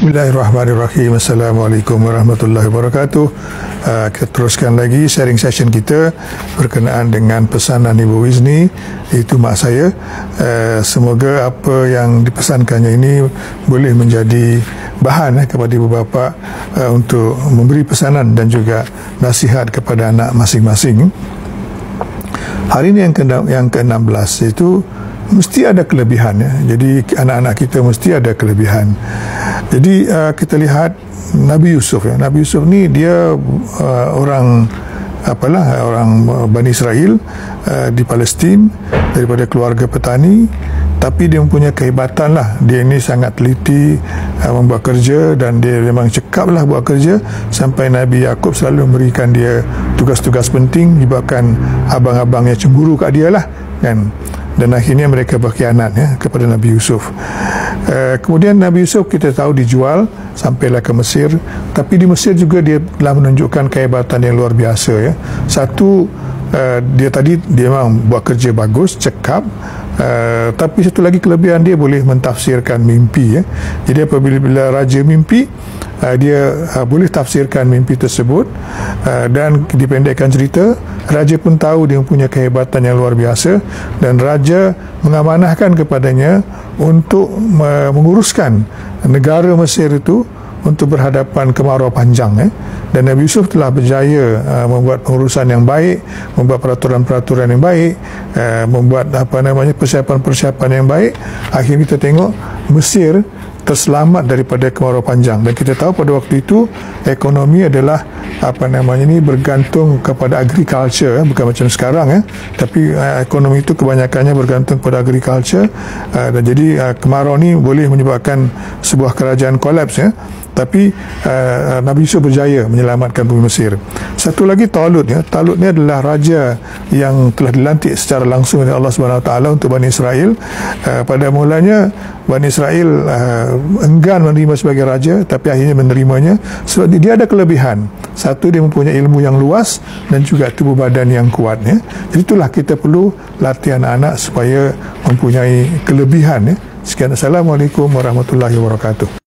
Bismillahirrahmanirrahim. Assalamualaikum warahmatullahi wabarakatuh. Kita teruskan lagi sharing session kita berkenaan dengan pesanan Ibu Wizni, iaitu mak saya. Semoga apa yang dipesankannya ini boleh menjadi bahan kepada ibu bapa untuk memberi pesanan dan juga nasihat kepada anak masing-masing. Hari ini yang ke-16 itu mesti ada kelebihan, ya. Jadi anak-anak kita mesti ada kelebihan. Jadi kita lihat Nabi Yusuf, ya. Nabi Yusuf ni dia orang Bani Israel di Palestin, daripada keluarga petani, tapi dia mempunyai kehebatan lah. Dia ini sangat teliti membuat kerja, dan dia memang cekap lah buat kerja, sampai Nabi Yaqub selalu memberikan dia tugas-tugas penting, menyebabkan abang-abangnya cemburu kat dia lah, kan. Dan akhirnya mereka berkhianat, ya, kepada Nabi Yusuf. Kemudian Nabi Yusuf kita tahu dijual sampailah ke Mesir, tapi di Mesir juga dia telah menunjukkan kehebatan yang luar biasa, ya. Satu, dia memang buat kerja bagus, cekap, tapi satu lagi kelebihan, dia boleh mentafsirkan mimpi, ya. Jadi apabila raja mimpi, dia boleh tafsirkan mimpi tersebut, dan dipendekkan cerita, raja pun tahu dia mempunyai kehebatan yang luar biasa, dan raja mengamanahkan kepadanya untuk menguruskan negara Mesir itu untuk berhadapan kemarau panjang, dan Nabi Yusuf telah berjaya membuat pengurusan yang baik, membuat peraturan-peraturan yang baik, membuat persiapan-persiapan yang baik. Akhirnya kita tengok Mesir terselamat daripada kemarau panjang. Dan kita tahu pada waktu itu ekonomi adalah bergantung kepada agriculture, bukan macam sekarang, tapi ekonomi itu kebanyakannya bergantung kepada agriculture, dan jadi kemarau ni boleh menyebabkan sebuah kerajaan kolaps, tapi Nabi Yusuf berjaya menyelamatkan bumi Mesir. Satu lagi Talut, Talut ni adalah raja yang telah dilantik secara langsung oleh Allah Subhanahu Wa Taala untuk Bani Israel. Pada mulanya Bani Israel enggan menerima sebagai raja, tapi akhirnya menerimanya sebab dia ada kelebihan. Satu, dia mempunyai ilmu yang luas dan juga tubuh badan yang kuat, ya. Jadi itulah kita perlu latih anak-anak supaya mempunyai kelebihan, ya. Sekian, Assalamualaikum warahmatullahi wabarakatuh.